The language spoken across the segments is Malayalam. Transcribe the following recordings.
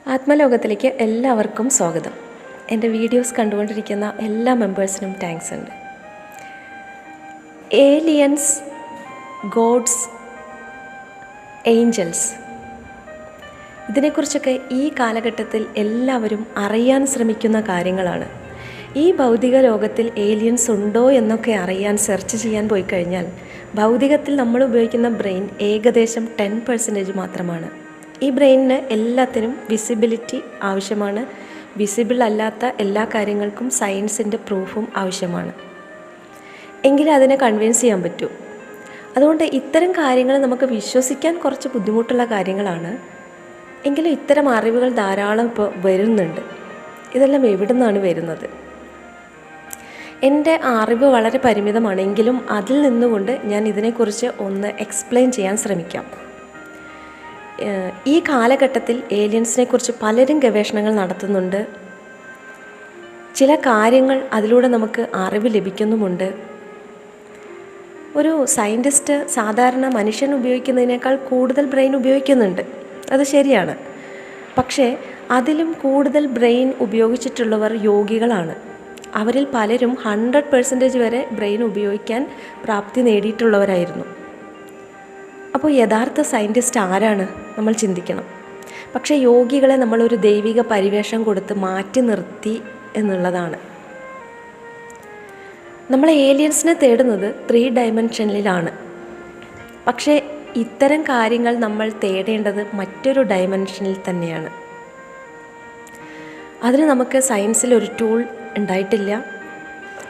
ആത്മലോകത്തിലേക്ക് എല്ലാവർക്കും സ്വാഗതം. എൻ്റെ വീഡിയോസ് കണ്ടുകൊണ്ടിരിക്കുന്ന എല്ലാ മെമ്പേഴ്സിനും താങ്ക്സ് ഉണ്ട്. ഏലിയൻസ്, ഗോഡ്സ്, ഏഞ്ചൽസ്, ഇതിനെക്കുറിച്ചൊക്കെ ഈ കാലഘട്ടത്തിൽ എല്ലാവരും അറിയാൻ ശ്രമിക്കുന്ന കാര്യങ്ങളാണ്. ഈ ഭൗതിക ലോകത്തിൽ ഏലിയൻസ് ഉണ്ടോ എന്നൊക്കെ അറിയാൻ സെർച്ച് ചെയ്യാൻ പോയി കഴിഞ്ഞാൽ ഭൗതികത്തിൽ നമ്മൾ ഉപയോഗിക്കുന്ന ബ്രെയിൻ ഏകദേശം 10% മാത്രമാണ്. ഈ ബ്രെയിനിന് എല്ലാത്തിനും വിസിബിലിറ്റി ആവശ്യമാണ്. വിസിബിൾ അല്ലാത്ത എല്ലാ കാര്യങ്ങൾക്കും സയൻസിൻ്റെ പ്രൂഫും ആവശ്യമാണ്. എങ്കിലും അതിനെ കൺവിൻസ് ചെയ്യാൻ പറ്റൂ. അതുകൊണ്ട് ഇത്തരം കാര്യങ്ങൾ നമുക്ക് വിശ്വസിക്കാൻ കുറച്ച് ബുദ്ധിമുട്ടുള്ള കാര്യങ്ങളാണ്. എങ്കിലും ഇത്തരം അറിവുകൾ ധാരാളം ഇപ്പോൾ വരുന്നുണ്ട്. ഇതെല്ലാം എവിടെ നിന്നാണ് വരുന്നത്? എൻ്റെ അറിവ് വളരെ പരിമിതമാണെങ്കിലും അതിൽ നിന്നുകൊണ്ട് ഞാൻ ഇതിനെക്കുറിച്ച് ഒന്ന് എക്സ്പ്ലെയിൻ ചെയ്യാൻ ശ്രമിക്കാം. ഈ കാലഘട്ടത്തിൽ ഏലിയൻസിനെ കുറിച്ച് പലരും ഗവേഷണങ്ങൾ നടത്തുന്നുണ്ട്. ചില കാര്യങ്ങൾ അതിലൂടെ നമുക്ക് അറിവ് ലഭിക്കുന്നുമുണ്ട്. ഒരു സയൻറ്റിസ്റ്റ് സാധാരണ മനുഷ്യൻ ഉപയോഗിക്കുന്നതിനേക്കാൾ കൂടുതൽ ബ്രെയിൻ ഉപയോഗിക്കുന്നുണ്ട്, അത് ശരിയാണ്. പക്ഷേ അതിലും കൂടുതൽ ബ്രെയിൻ ഉപയോഗിച്ചിട്ടുള്ളവർ യോഗികളാണ്. അവരിൽ പലരും 100% വരെ ബ്രെയിൻ ഉപയോഗിക്കാൻ പ്രാപ്തി നേടിയിട്ടുള്ളവരായിരുന്നു. അപ്പോൾ യഥാർത്ഥ സയൻറ്റിസ്റ്റ് ആരാണ് നമ്മൾ ചിന്തിക്കണം. പക്ഷേ യോഗികളെ നമ്മളൊരു ദൈവിക പരിവേഷം കൊടുത്ത് മാറ്റി നിർത്തി എന്നുള്ളതാണ്. നമ്മൾ ഏലിയൻസിനെ തേടുന്നത് 3 ഡയമെൻഷനിലാണ്. പക്ഷേ ഇത്തരം കാര്യങ്ങൾ നമ്മൾ തേടേണ്ടത് മറ്റൊരു ഡയമെൻഷനിൽ തന്നെയാണ്. അതിന് നമുക്ക് സയൻസിൽ ഒരു ടൂൾ ഉണ്ടായിട്ടില്ല.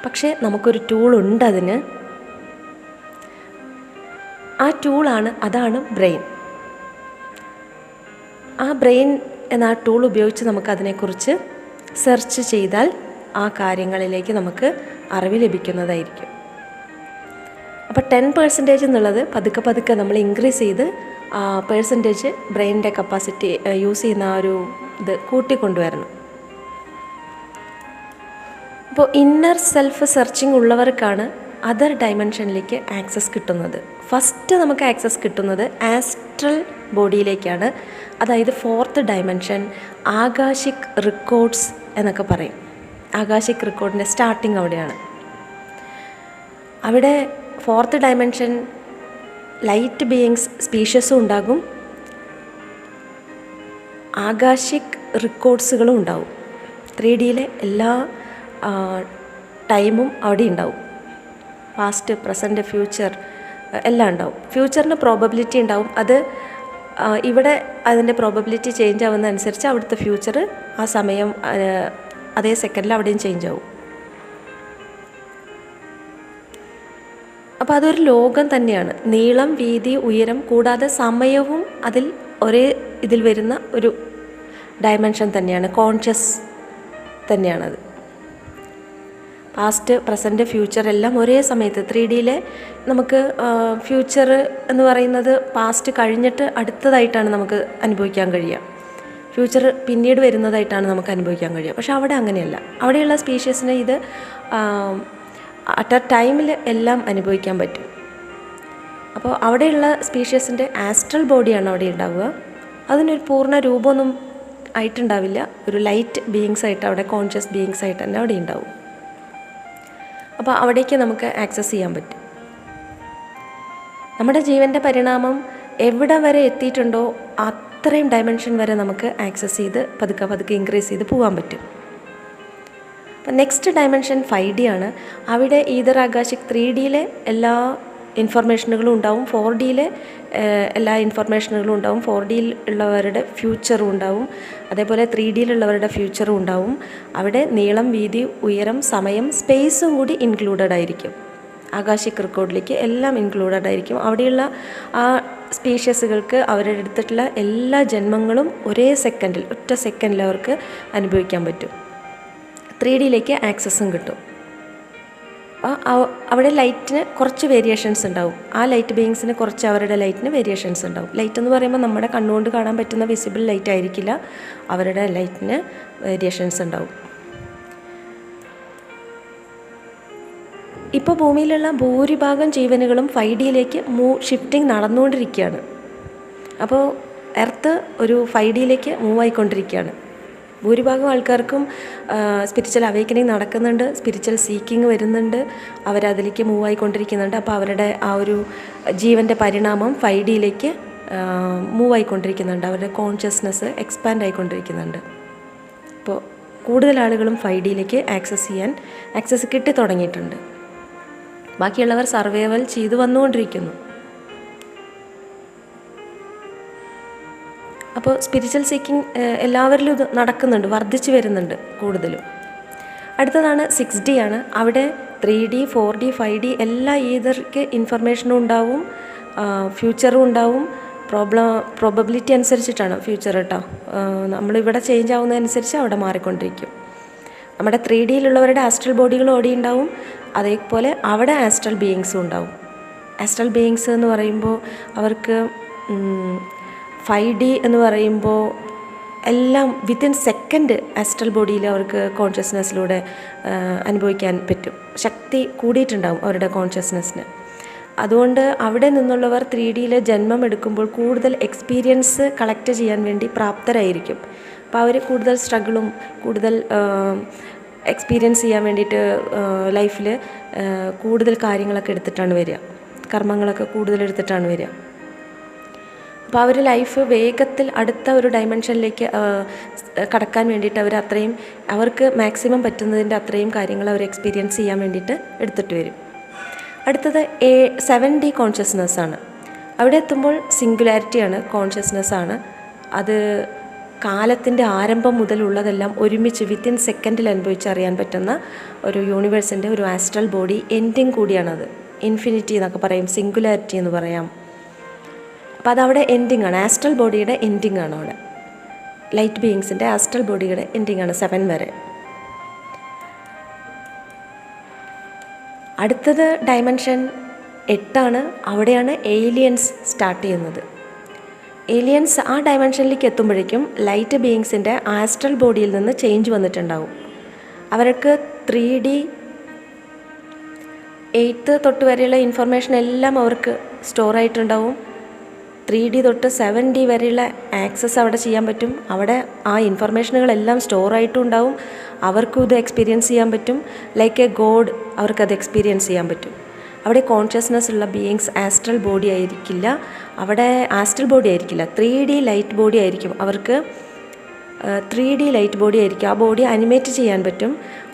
പക്ഷേ നമുക്കൊരു ടൂൾ ഉണ്ട് അതിന്. ആ ടൂളാണ്, അതാണ് ബ്രെയിൻ. ആ ബ്രെയിൻ എന്ന ആ ടൂൾ ഉപയോഗിച്ച് നമുക്കതിനെക്കുറിച്ച് സെർച്ച് ചെയ്താൽ ആ കാര്യങ്ങളിലേക്ക് നമുക്ക് അറിവ് ലഭിക്കുന്നതായിരിക്കും. അപ്പോൾ 10% എന്നുള്ളത് പതുക്കെ പതുക്കെ നമ്മൾ ഇൻക്രീസ് ചെയ്ത് പെർസെൻറ്റേജ് ബ്രെയിനിൻ്റെ കപ്പാസിറ്റി യൂസ് ചെയ്യുന്ന ആ ഒരു ഇത് കൂട്ടിക്കൊണ്ടുവരണം. അപ്പോൾ ഇന്നർ സെൽഫ് സെർച്ചിങ് ഉള്ളവർക്കാണ് അതർ ഡയമെൻഷനിലേക്ക് ആക്സസ് കിട്ടുന്നത്. ഫസ്റ്റ് നമുക്ക് ആക്സസ് കിട്ടുന്നത് ആസ്ട്രൽ ബോഡിയിലേക്കാണ്. അതായത് 4th ഡയമെൻഷൻ, ആകാശിക് റെക്കോർഡ്സ് എന്നൊക്കെ പറയും. ആകാശിക് റെക്കോർഡിൻ്റെ സ്റ്റാർട്ടിങ് അവിടെയാണ്. അവിടെ 4th ഡയമെൻഷൻ ലൈറ്റ് ബീയിങ്സ് സ്പീഷ്യസും ഉണ്ടാകും, ആകാശിക് റെക്കോർഡ്സുകളും ഉണ്ടാവും. 3Dയിലെ എല്ലാ ടൈമും അവിടെ ഉണ്ടാവും. പാസ്റ്റ്, പ്രസൻറ്റ്, ഫ്യൂച്ചർ എല്ലാം ഉണ്ടാവും. ഫ്യൂച്ചറിന് പ്രോബബിലിറ്റി ഉണ്ടാവും. അത് ഇവിടെ അതിൻ്റെ പ്രോബബിലിറ്റി ചേഞ്ച് ആവുന്നതനുസരിച്ച് അവിടുത്തെ ഫ്യൂച്ചർ ആ സമയം അതേ സെക്കൻഡിൽ അവിടെയും ചേഞ്ച് ആവും. അപ്പോൾ അതൊരു ലോകം തന്നെയാണ്. നീളം, വീതി, ഉയരം കൂടാതെ സമയവും അതിൽ ഒരേ ഇതിൽ വരുന്ന ഒരു ഡയമെൻഷൻ തന്നെയാണ്. കോൺഷ്യസ് തന്നെയാണത്. പാസ്റ്റ്, പ്രസൻറ്റ്, ഫ്യൂച്ചർ എല്ലാം ഒരേ സമയത്ത് 3Dയിലെ നമുക്ക് ഫ്യൂച്ചർ എന്ന് പറയുന്നത് പാസ്റ്റ് കഴിഞ്ഞിട്ട് അടുത്തതായിട്ടാണ് നമുക്ക് അനുഭവിക്കാൻ കഴിയുക. ഫ്യൂച്ചർ പിന്നീട് വരുന്നതായിട്ടാണ് നമുക്ക് അനുഭവിക്കാൻ കഴിയുക. പക്ഷെ അവിടെ അങ്ങനെയല്ല. അവിടെയുള്ള സ്പീഷ്യസിന് ഇത് അറ്റ് എ ടൈമിൽ എല്ലാം അനുഭവിക്കാൻ പറ്റും. അപ്പോൾ അവിടെയുള്ള സ്പീഷ്യസിൻ്റെ ആസ്ട്രൽ ബോഡിയാണ് അവിടെ ഉണ്ടാവുക. അതിനൊരു പൂർണ്ണ രൂപമൊന്നും ആയിട്ടുണ്ടാവില്ല. ഒരു ലൈറ്റ് ബീയിങ്സ് ആയിട്ട് അവിടെ, കോൺഷ്യസ് ബീയിങ്സ് ആയിട്ട് തന്നെ അവിടെ ഉണ്ടാവും. അപ്പോൾ അവിടേക്ക് നമുക്ക് ആക്സസ് ചെയ്യാൻ പറ്റും. നമ്മുടെ ജീവൻ്റെ പരിണാമം എവിടെ വരെ എത്തിയിട്ടുണ്ടോ അത്രയും ഡയമെൻഷൻ വരെ നമുക്ക് ആക്സസ് ചെയ്ത് പതുക്കെ പതുക്കെ ഇൻക്രീസ് ചെയ്ത് പോകാൻ പറ്റും. അപ്പം നെക്സ്റ്റ് ഡയമെൻഷൻ 5D ആണ്. അവിടെ ഈതർ ആകാശിക് 3Dയിലെ എല്ലാ ഇൻഫർമേഷനുകളും ഉണ്ടാവും, 4Dയിലെ എല്ലാ ഇൻഫർമേഷനുകളും ഉണ്ടാവും, 4Dയിൽ ഉള്ളവരുടെ ഫ്യൂച്ചറും ഉണ്ടാവും, അതേപോലെ 3Dയിലുള്ളവരുടെ ഫ്യൂച്ചറും ഉണ്ടാവും. അവിടെ നീളം, വീതി, ഉയരം, സമയം, സ്പേസും കൂടി ഇൻക്ലൂഡഡ് ആയിരിക്കും. ആകാശിക് റെക്കോർഡിലേക്ക് എല്ലാം ഇൻക്ലൂഡഡ് ആയിരിക്കും. അവിടെയുള്ള ആ സ്പീഷ്യസുകൾക്ക് അവരുടെ എടുത്തിട്ടുള്ള എല്ലാ ജന്മങ്ങളും ഒരേ സെക്കൻഡിൽ, ഒറ്റ സെക്കൻഡിൽ അവർക്ക് അനുഭവിക്കാൻ പറ്റും. 3Dയിലേക്ക് ആക്സസും കിട്ടും. അവിടെ ലൈറ്റിന് കുറച്ച് വേരിയേഷൻസ് ഉണ്ടാവും. ആ ലൈറ്റ് ബീയിങ്സിന് കുറച്ച് അവരുടെ ലൈറ്റിന് വേരിയേഷൻസ് ഉണ്ടാവും. ലൈറ്റ് എന്ന് പറയുമ്പോൾ നമ്മുടെ കണ്ണുകൊണ്ട് കാണാൻ പറ്റുന്ന വിസിബിൾ ലൈറ്റ് ആയിരിക്കില്ല, അവരുടെ ലൈറ്റിന് വേരിയേഷൻസ് ഉണ്ടാവും. ഇപ്പോൾ ഭൂമിയിലുള്ള ഭൂരിഭാഗം ജീവനുകളും 5Dയിലേക്ക് ഷിഫ്റ്റിംഗ് നടന്നുകൊണ്ടിരിക്കുകയാണ്. അപ്പോൾ എർത്ത് ഒരു 5Dയിലേക്ക് മൂവ് ആയിക്കൊണ്ടിരിക്കുകയാണ്. ഭൂരിഭാഗം ആൾക്കാർക്കും സ്പിരിച്വൽ അവേക്കനിങ് നടക്കുന്നുണ്ട്, സ്പിരിച്വൽ സീക്കിങ് വരുന്നുണ്ട്, അവരതിലേക്ക് മൂവ് ആയിക്കൊണ്ടിരിക്കുന്നുണ്ട്. അപ്പോൾ അവരുടെ ആ ഒരു ജീവൻ്റെ പരിണാമം 5Dയിലേക്ക് മൂവ് ആയിക്കൊണ്ടിരിക്കുന്നുണ്ട്, അവരുടെ കോൺഷ്യസ്നെസ് എക്സ്പാൻഡ് ആയിക്കൊണ്ടിരിക്കുന്നുണ്ട്. അപ്പോൾ കൂടുതൽ ആളുകളും 5Dയിലേക്ക് ആക്സസ് കിട്ടി തുടങ്ങിയിട്ടുണ്ട്. ബാക്കിയുള്ളവർ സർവൈവൽ ചെയ്തു വന്നുകൊണ്ടിരിക്കുന്നു. അപ്പോൾ സ്പിരിച്വൽ സീക്കിങ് എല്ലാവരിലും ഇത് നടക്കുന്നുണ്ട്, വർദ്ധിച്ചു വരുന്നുണ്ട് കൂടുതലും. അടുത്തതാണ് 6D ആണ്. അവിടെ 3D 4D 5D എല്ലാ ഏതൊക്കെ ഇൻഫർമേഷനും ഉണ്ടാവും, ഫ്യൂച്ചറും ഉണ്ടാവും. പ്രോബബിലിറ്റി അനുസരിച്ചിട്ടാണ് ഫ്യൂച്ചർ കേട്ടോ. നമ്മളിവിടെ ചേഞ്ച് ആവുന്നതനുസരിച്ച് അവിടെ മാറിക്കൊണ്ടിരിക്കും. നമ്മുടെ 3Dയിലുള്ളവരുടെ ആസ്ട്രൽ ബോഡികൾ ഓടി ഉണ്ടാവും, അതേപോലെ അവിടെ ആസ്ട്രൽ ബീയിങ്സും ഉണ്ടാവും. ആസ്ട്രൽ ബീയിങ്സ് എന്ന് പറയുമ്പോൾ അവർക്ക് 5D എന്ന് പറയുമ്പോൾ എല്ലാം വിത്തിൻ സെക്കൻഡ് ആസ്ട്രൽ ബോഡിയിൽ അവർക്ക് കോൺഷ്യസ്നെസ്സിലൂടെ അനുഭവിക്കാൻ പറ്റും. ശക്തി കൂടിയിട്ടുണ്ടാവും അവരുടെ കോൺഷ്യസ്നെസ്സിന്. അതുകൊണ്ട് അവിടെ നിന്നുള്ളവർ 3Dയിൽ ജന്മം എടുക്കുമ്പോൾ കൂടുതൽ എക്സ്പീരിയൻസ് കളക്ട് ചെയ്യാൻ വേണ്ടി പ്രാപ്തരായിരിക്കും. അപ്പോൾ അവർ കൂടുതൽ സ്ട്രഗിളും കൂടുതൽ എക്സ്പീരിയൻസ് ചെയ്യാൻ വേണ്ടിയിട്ട് ലൈഫിൽ കൂടുതൽ കാര്യങ്ങളൊക്കെ എടുത്തിട്ടാണ് വരിക, കർമ്മങ്ങളൊക്കെ കൂടുതൽ എടുത്തിട്ടാണ് വരിക. അപ്പോൾ അവർ ലൈഫ് വേഗത്തിൽ അടുത്ത ഒരു ഡയമെൻഷനിലേക്ക് കടക്കാൻ വേണ്ടിയിട്ട് അവർക്ക് മാക്സിമം പറ്റുന്നതിൻ്റെ അത്രയും കാര്യങ്ങൾ അവർ എക്സ്പീരിയൻസ് ചെയ്യാൻ വേണ്ടിയിട്ട് എടുത്തിട്ട് വരും. അടുത്തത് 7D കോൺഷ്യസ്നെസ്സാണ്. അവിടെ എത്തുമ്പോൾ സിംഗുലാരിറ്റിയാണ്, കോൺഷ്യസ്നെസ്സാണ്. അത് കാലത്തിൻ്റെ ആരംഭം മുതലുള്ളതെല്ലാം ഒരുമിച്ച് വിത്തിൻ സെക്കൻഡിൽ അനുഭവിച്ചറിയാൻ പറ്റുന്ന ഒരു യൂണിവേഴ്സിൻ്റെ ഒരു ആസ്ട്രൽ ബോഡി എൻഡിങ് കൂടിയാണത്. ഇൻഫിനിറ്റി എന്നൊക്കെ പറയും, സിംഗുലാരിറ്റി എന്ന് പറയാം. അപ്പോൾ അതവിടെ എൻഡിങ് ആണ്, ആസ്ട്രൽ ബോഡിയുടെ എൻഡിങ് ആണ് അവിടെ. ലൈറ്റ് ബീയിങ്സിൻ്റെ ആസ്ട്രൽ ബോഡിയുടെ എൻഡിങ് ആണ് 7 വരെ. അടുത്തത് ഡയമെൻഷൻ 8 ആണ്. അവിടെയാണ് ഏലിയൻസ് സ്റ്റാർട്ട് ചെയ്യുന്നത്. ഏലിയൻസ് ആ ഡയമെൻഷനിലേക്ക് എത്തുമ്പോഴേക്കും ലൈറ്റ് ബീയിങ്സിൻ്റെ ആസ്ട്രൽ ബോഡിയിൽ നിന്ന് ചേഞ്ച് വന്നിട്ടുണ്ടാവും. അവർക്ക് 3D 8 തൊട്ട് വരെയുള്ള ഇൻഫർമേഷൻ എല്ലാം അവർക്ക് സ്റ്റോർ ആയിട്ടുണ്ടാവും. 3D തൊട്ട് 7D വരെയുള്ള ആക്സസ് അവിടെ ചെയ്യാൻ പറ്റും. അവിടെ ആ ഇൻഫർമേഷനുകളെല്ലാം സ്റ്റോർ ആയിട്ടും ഉണ്ടാവും. അവർക്കും ഇത് എക്സ്പീരിയൻസ് ചെയ്യാൻ പറ്റും. ലൈക്ക് എ ഗോഡ് അവർക്കത് എക്സ്പീരിയൻസ് ചെയ്യാൻ പറ്റും. അവിടെ കോൺഷ്യസ്നെസ് ഉള്ള ബീയിങ്സ് ആസ്ട്രൽ ബോഡി ആയിരിക്കില്ല, അവിടെ ആസ്ട്രൽ ബോഡി ആയിരിക്കില്ല, 3D ലൈറ്റ് ബോഡി ആയിരിക്കും. അവർക്ക് 3D ലൈറ്റ് ബോഡി ആയിരിക്കും. ആ ബോഡി അനിമേറ്റ് ചെയ്യാൻ പറ്റും.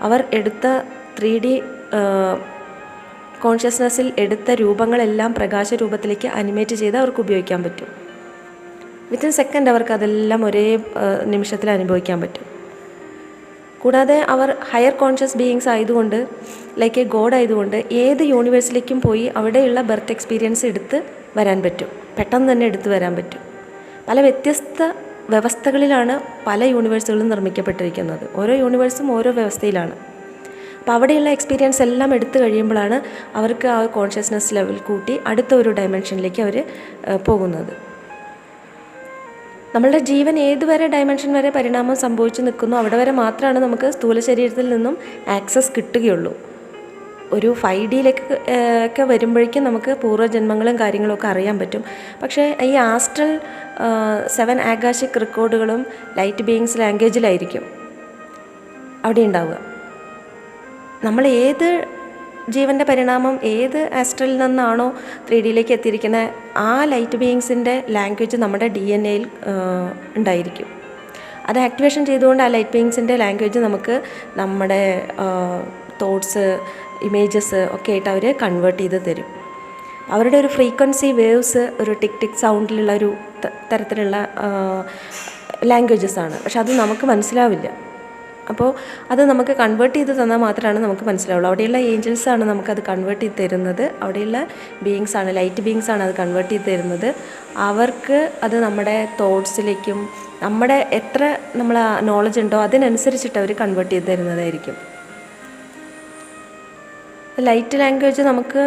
അവർ എടുത്ത 3D കോൺഷ്യസ്നെസ്സിൽ എടുത്ത രൂപങ്ങളെല്ലാം പ്രകാശ രൂപത്തിലേക്ക് അനിമേറ്റ് ചെയ്ത് അവർക്ക് ഉപയോഗിക്കാൻ പറ്റും. വിത്തിൻ സെക്കൻഡ് അവർക്ക് അതെല്ലാം ഒരേ നിമിഷത്തിൽ അനുഭവിക്കാൻ പറ്റും. കൂടാതെ അവർ ഹയർ കോൺഷ്യസ് ബീയിങ്സ് ആയതുകൊണ്ട്, ലൈക്ക് എ ഗോഡ് ആയതുകൊണ്ട്, ഏത് യൂണിവേഴ്സിലേക്കും പോയി അവിടെയുള്ള ബർത്ത് എക്സ്പീരിയൻസ് എടുത്ത് വരാൻ പറ്റും, പെട്ടെന്ന് തന്നെ എടുത്തു വരാൻ പറ്റും. പല വ്യത്യസ്ത വ്യവസ്ഥകളിലാണ് പല യൂണിവേഴ്സുകളും നിർമ്മിക്കപ്പെട്ടിരിക്കുന്നത്. ഓരോ യൂണിവേഴ്സും ഓരോ വ്യവസ്ഥയിലാണ്. അപ്പോൾ അവിടെയുള്ള എക്സ്പീരിയൻസ് എല്ലാം എടുത്തു കഴിയുമ്പോഴാണ് അവർക്ക് ആ കോൺഷ്യസ്നെസ് ലെവൽ കൂട്ടി അടുത്ത ഒരു ഡയമെൻഷനിലേക്ക് അവർ പോകുന്നത്. നമ്മളുടെ ജീവൻ ഏതുവരെ ഡയമെൻഷൻ വരെ പരിണാമം സംഭവിച്ചു നിൽക്കുന്നു അവിടെ വരെ മാത്രമാണ് നമുക്ക് സ്ഥൂല ശരീരത്തിൽ നിന്നും ആക്സസ് കിട്ടുകയുള്ളൂ. ഒരു 5Dയിലേക്ക് വരുമ്പോഴേക്കും നമുക്ക് പൂർവ്വജന്മങ്ങളും കാര്യങ്ങളൊക്കെ അറിയാൻ പറ്റും. പക്ഷേ ഈ ആസ്ട്രൽ 7 ആകാശിക് റെക്കോർഡുകളും ലൈറ്റ് ബീയിങ്സ് ലാംഗ്വേജിലായിരിക്കും അവിടെ ഉണ്ടാവുക. നമ്മൾ ഏത് ജീവൻ്റെ പരിണാമം ഏത് ആസ്ട്രലിൽ നിന്നാണോ 3Dയിലേക്ക് എത്തിയിരിക്കുന്നത് ആ ലൈറ്റ് ബീയിങ്സിൻ്റെ ലാംഗ്വേജ് നമ്മുടെ DNA-യിൽ ഉണ്ടായിരിക്കും. അത് ആക്ടിവേഷൻ ചെയ്തുകൊണ്ട് ആ ലൈറ്റ് ബീയിങ്സിൻ്റെ ലാംഗ്വേജ് നമുക്ക് നമ്മുടെ തോട്ട്സ്, ഇമേജസ് ഒക്കെ ആയിട്ട് അവർ കൺവേർട്ട് ചെയ്ത് തരും. അവരുടെ ഒരു ഫ്രീക്വൻസി വേവ്സ് ഒരു ടിക് ടിക് സൗണ്ടിലുള്ള ഒരു തരത്തിലുള്ള ലാംഗ്വേജസ് ആണ്. പക്ഷെ അത് നമുക്ക് മനസ്സിലാവില്ല. അപ്പോൾ അത് നമുക്ക് കൺവേർട്ട് ചെയ്ത് തന്നാൽ മാത്രമാണ് നമുക്ക് മനസ്സിലാവുള്ളൂ. അവിടെയുള്ള ഏഞ്ചൽസാണ് നമുക്കത് കൺവേർട്ട് ചെയ്ത് തരുന്നത്. അവിടെയുള്ള ബീയിങ്സാണ്, ലൈറ്റ് ബീയിങ്സാണ് അത് കൺവേർട്ട് ചെയ്ത് തരുന്നത്. അവർക്ക് അത് നമ്മുടെ തോട്ട്സിലേക്കും നമ്മുടെ എത്ര നമ്മൾ നോളജ് ഉണ്ടോ അതിനനുസരിച്ചിട്ട് അവർ കൺവേർട്ട് ചെയ്ത് തരുന്നതായിരിക്കും. ലൈറ്റ് ലാംഗ്വേജ് നമുക്ക്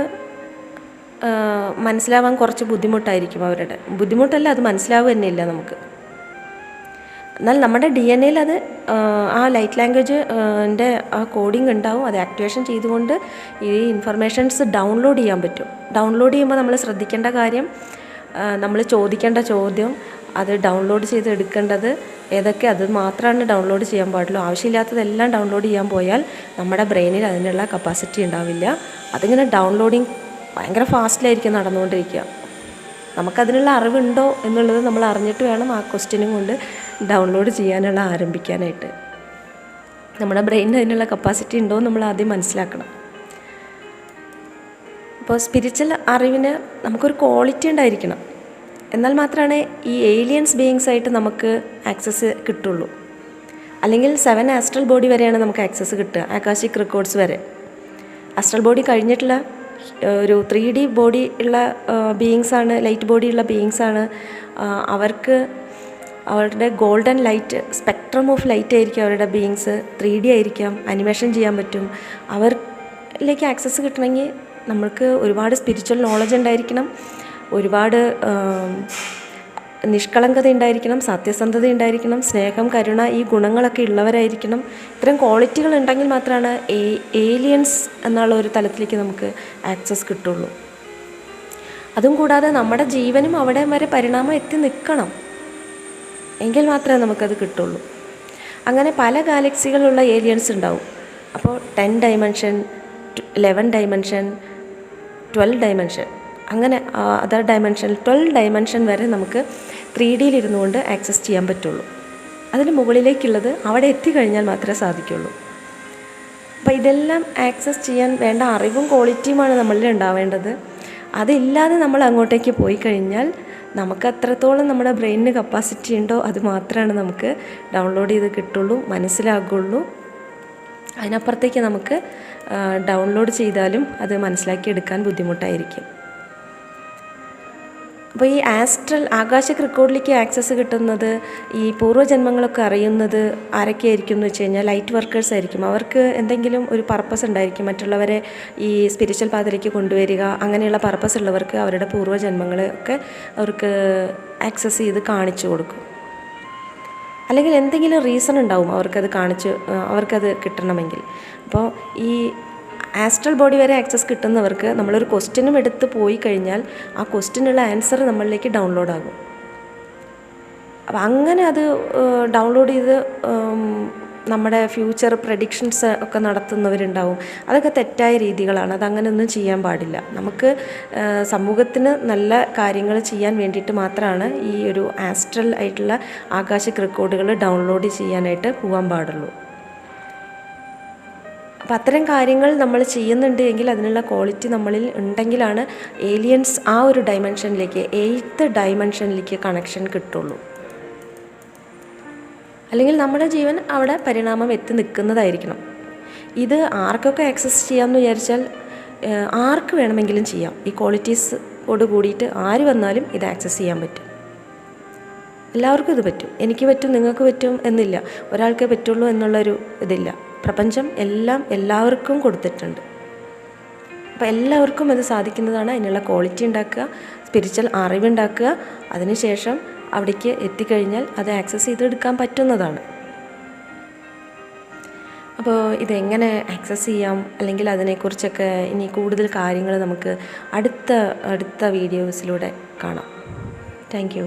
മനസ്സിലാവാൻ കുറച്ച് ബുദ്ധിമുട്ടായിരിക്കും. അവരുടെ ബുദ്ധിമുട്ടല്ല, അത് മനസ്സിലാവുക തന്നെയില്ല നമുക്ക്. എന്നാൽ നമ്മുടെ DNA-യിൽ അത് ആ ലൈറ്റ് ലാംഗ്വേജിൻ്റെ ആ കോഡിങ് ഉണ്ടാവും. അത് ആക്ടിവേഷൻ ചെയ്തുകൊണ്ട് ഈ ഇൻഫർമേഷൻസ് ഡൗൺലോഡ് ചെയ്യാൻ പറ്റും. ഡൗൺലോഡ് ചെയ്യുമ്പോൾ നമ്മൾ ശ്രദ്ധിക്കേണ്ട കാര്യം, നമ്മൾ ചോദിക്കേണ്ട ചോദ്യം, അത് ഡൗൺലോഡ് ചെയ്ത് എടുക്കേണ്ടത് ഏതൊക്കെ അത് മാത്രമാണ് ഡൗൺലോഡ് ചെയ്യാൻ പാടുള്ളൂ. ആവശ്യമില്ലാത്തതെല്ലാം ഡൗൺലോഡ് ചെയ്യാൻ പോയാൽ നമ്മുടെ ബ്രെയിനിൽ അതിനുള്ള കപ്പാസിറ്റി ഉണ്ടാവില്ല. അതിങ്ങനെ ഡൗൺലോഡിങ് ഭയങ്കര ഫാസ്റ്റിലായിരിക്കും നടന്നുകൊണ്ടിരിക്കുക. നമുക്കതിനുള്ള അറിവുണ്ടോ എന്നുള്ളത് നമ്മൾ അറിഞ്ഞിട്ട് വേണം ആ ക്വസ്റ്റ്യനും കൊണ്ട് ഡൗൺലോഡ് ചെയ്യാനുള്ള ആരംഭിക്കാനായിട്ട്. നമ്മുടെ ബ്രെയിനിന് അതിനുള്ള കപ്പാസിറ്റി ഉണ്ടോ എന്ന് നമ്മൾ ആദ്യം മനസ്സിലാക്കണം. അപ്പോൾ സ്പിരിച്വൽ അറിവിന് നമുക്കൊരു ക്വാളിറ്റി ഉണ്ടായിരിക്കണം. എന്നാൽ മാത്രമാണ് ഈ ഏലിയൻസ് ബീയിങ്സ് ആയിട്ട് നമുക്ക് ആക്സസ് കിട്ടുള്ളൂ. അല്ലെങ്കിൽ 7 ആസ്ട്രൽ ബോഡി വരെയാണ് നമുക്ക് ആക്സസ് കിട്ടുക, ആകാശിക് റെക്കോർഡ്സ് വരെ. ആസ്ട്രൽ ബോഡി കഴിഞ്ഞിട്ടുള്ള ഒരു 3D ബോഡി ഉള്ള ബീയിങ്സാണ്, ലൈറ്റ് ബോഡിയുള്ള ബീയിങ്സാണ്. അവർക്ക് അവരുടെ golden light, spectrum of light ആയിരിക്കും അവരുടെ ബീയിങ്സ്. 3D ആയിരിക്കാം, അനിമേഷൻ ചെയ്യാൻ പറ്റും. അവരിലേക്ക് ആക്സസ് കിട്ടണമെങ്കിൽ നമ്മൾക്ക് ഒരുപാട് സ്പിരിച്വൽ നോളജ് ഉണ്ടായിരിക്കണം, ഒരുപാട് നിഷ്കളങ്കത ഉണ്ടായിരിക്കണം, സത്യസന്ധത ഉണ്ടായിരിക്കണം, സ്നേഹം, കരുണ, ഈ ഗുണങ്ങളൊക്കെ ഉള്ളവരായിരിക്കണം. ഇത്തരം ക്വാളിറ്റികൾ ഉണ്ടെങ്കിൽ മാത്രമാണ് ഏലിയൻസ് എന്നുള്ള ഒരു തലത്തിലേക്ക് നമുക്ക് ആക്സസ് കിട്ടുള്ളൂ. അതും കൂടാതെ നമ്മുടെ ജീവനും അവിടെ വരെ പരിണാമം എത്തി നിൽക്കണം, എങ്കിൽ മാത്രമേ നമുക്കത് കിട്ടുള്ളൂ. അങ്ങനെ പല ഗാലക്സികളുള്ള ഏലിയൻസ് ഉണ്ടാവും. അപ്പോൾ 10 ഡൈമെൻഷൻ, 11 ഡൈമെൻഷൻ, 12 ഡൈമെൻഷൻ, അങ്ങനെ അതർ ഡൈമെൻഷൻ, 12 ഡൈമെൻഷൻ വരെ നമുക്ക് 3Dയിൽ ഇരുന്നുകൊണ്ട് ആക്സസ് ചെയ്യാൻ പറ്റുള്ളൂ. അതിന് മുകളിലേക്കുള്ളത് അവിടെ എത്തിക്കഴിഞ്ഞാൽ മാത്രമേ സാധിക്കുള്ളൂ. അപ്പോൾ ഇതെല്ലാം ആക്സസ് ചെയ്യാൻ വേണ്ട അറിവും ക്വാളിറ്റിയുമാണ് നമ്മളിൽ ഉണ്ടാവേണ്ടത്. അതില്ലാതെ നമ്മൾ അങ്ങോട്ടേക്ക് പോയി കഴിഞ്ഞാൽ നമുക്ക് അത്രത്തോളം നമ്മുടെ ബ്രെയിനിന് കപ്പാസിറ്റി ഉണ്ടോ അത് മാത്രമാണ് നമുക്ക് ഡൗൺലോഡ് ചെയ്ത് കിട്ടുള്ളൂ, മനസ്സിലാകുള്ളൂ. അതിനപ്പുറത്തേക്ക് നമുക്ക് ഡൗൺലോഡ് ചെയ്താലും അത് മനസ്സിലാക്കിയെടുക്കാൻ ബുദ്ധിമുട്ടായിരിക്കും. അപ്പോൾ ഈ ആകാശിക് റെക്കോർഡിലേക്ക് ആക്സസ് കിട്ടുന്നത്, ഈ പൂർവ്വജന്മങ്ങളൊക്കെ അറിയുന്നത് ആരൊക്കെയായിരിക്കും എന്ന് വെച്ച് കഴിഞ്ഞാൽ ലൈറ്റ് വർക്കേഴ്സ് ആയിരിക്കും. അവർക്ക് എന്തെങ്കിലും ഒരു പർപ്പസ് ഉണ്ടായിരിക്കും, മറ്റുള്ളവരെ ഈ സ്പിരിച്വൽ പാതയിലേക്ക് കൊണ്ടുവരിക. അങ്ങനെയുള്ള പർപ്പസ് ഉള്ളവർക്ക് അവരുടെ പൂർവ്വജന്മങ്ങളൊക്കെ അവർക്ക് ആക്സസ് ചെയ്ത് കാണിച്ചു കൊടുക്കും. അല്ലെങ്കിൽ എന്തെങ്കിലും റീസൺ ഉണ്ടാവും അവർക്കത് കിട്ടണമെങ്കിൽ. അപ്പോൾ ഈ ആസ്ട്രൽ ബോഡി വരെ ആക്സസ് കിട്ടുന്നവർക്ക് നമ്മളൊരു ക്വസ്റ്റ്യനും എടുത്ത് പോയി കഴിഞ്ഞാൽ ആ ക്വസ്റ്റ്യനുള്ള ആൻസർ നമ്മളിലേക്ക് ഡൗൺലോഡ് ആകും. അപ്പം അങ്ങനെ അത് ഡൗൺലോഡ് ചെയ്ത് നമ്മുടെ ഫ്യൂച്ചർ പ്രഡിക്ഷൻസ് ഒക്കെ നടത്തുന്നവരുണ്ടാവും. അതൊക്കെ തെറ്റായ രീതികളാണ്. അതങ്ങനെയൊന്നും ചെയ്യാൻ പാടില്ല. നമുക്ക് സമൂഹത്തിന് നല്ല കാര്യങ്ങൾ ചെയ്യാൻ വേണ്ടിയിട്ട് മാത്രമാണ് ഈ ഒരു ആസ്ട്രൽ ആയിട്ടുള്ള ആകാശിക് റെക്കോർഡുകൾ ഡൗൺലോഡ് ചെയ്യാനായിട്ട് പോകാൻ പാടുള്ളൂ. അപ്പം അത്തരം കാര്യങ്ങൾ നമ്മൾ ചെയ്യുന്നുണ്ട് എങ്കിൽ അതിനുള്ള ക്വാളിറ്റി നമ്മളിൽ ഉണ്ടെങ്കിലാണ് ഏലിയൻസ് ആ ഒരു ഡൈമെൻഷനിലേക്ക്, 8th ഡൈമെൻഷനിലേക്ക് കണക്ഷൻ കിട്ടുള്ളൂ. അല്ലെങ്കിൽ നമ്മുടെ ജീവൻ അവിടെ പരിണാമം എത്തി നിൽക്കുന്നതായിരിക്കണം. ഇത് ആർക്കൊക്കെ ആക്സസ് ചെയ്യാമെന്ന് വിചാരിച്ചാൽ ആർക്ക് വേണമെങ്കിലും ചെയ്യാം. ഈ ക്വാളിറ്റീസോട് കൂടിയിട്ട് ആര് വന്നാലും ഇത് ആക്സസ് ചെയ്യാൻ പറ്റും. എല്ലാവർക്കും ഇത് പറ്റും. എനിക്ക് പറ്റും, നിങ്ങൾക്ക് പറ്റും എന്നില്ല, ഒരാൾക്കേ പറ്റുള്ളൂ എന്നുള്ളൊരു ഇതില്ല. പ്രപഞ്ചം എല്ലാവർക്കും കൊടുത്തിട്ടുണ്ട്. അപ്പോൾ എല്ലാവർക്കും അത് സാധിക്കുന്നതാണ്. അതിനുള്ള ക്വാളിറ്റി ഉണ്ടാക്കുക, സ്പിരിച്വൽ അറിവുണ്ടാക്കുക, അതിനുശേഷം അവിടേക്ക് എത്തിക്കഴിഞ്ഞാൽ അത് ആക്സസ് ചെയ്തെടുക്കാൻ പറ്റുന്നതാണ്. അപ്പോൾ ഇതെങ്ങനെ ആക്സസ് ചെയ്യാം, അല്ലെങ്കിൽ അതിനെക്കുറിച്ചൊക്കെ ഇനി കൂടുതൽ കാര്യങ്ങൾ നമുക്ക് അടുത്ത വീഡിയോസിലൂടെ കാണാം. Thank you.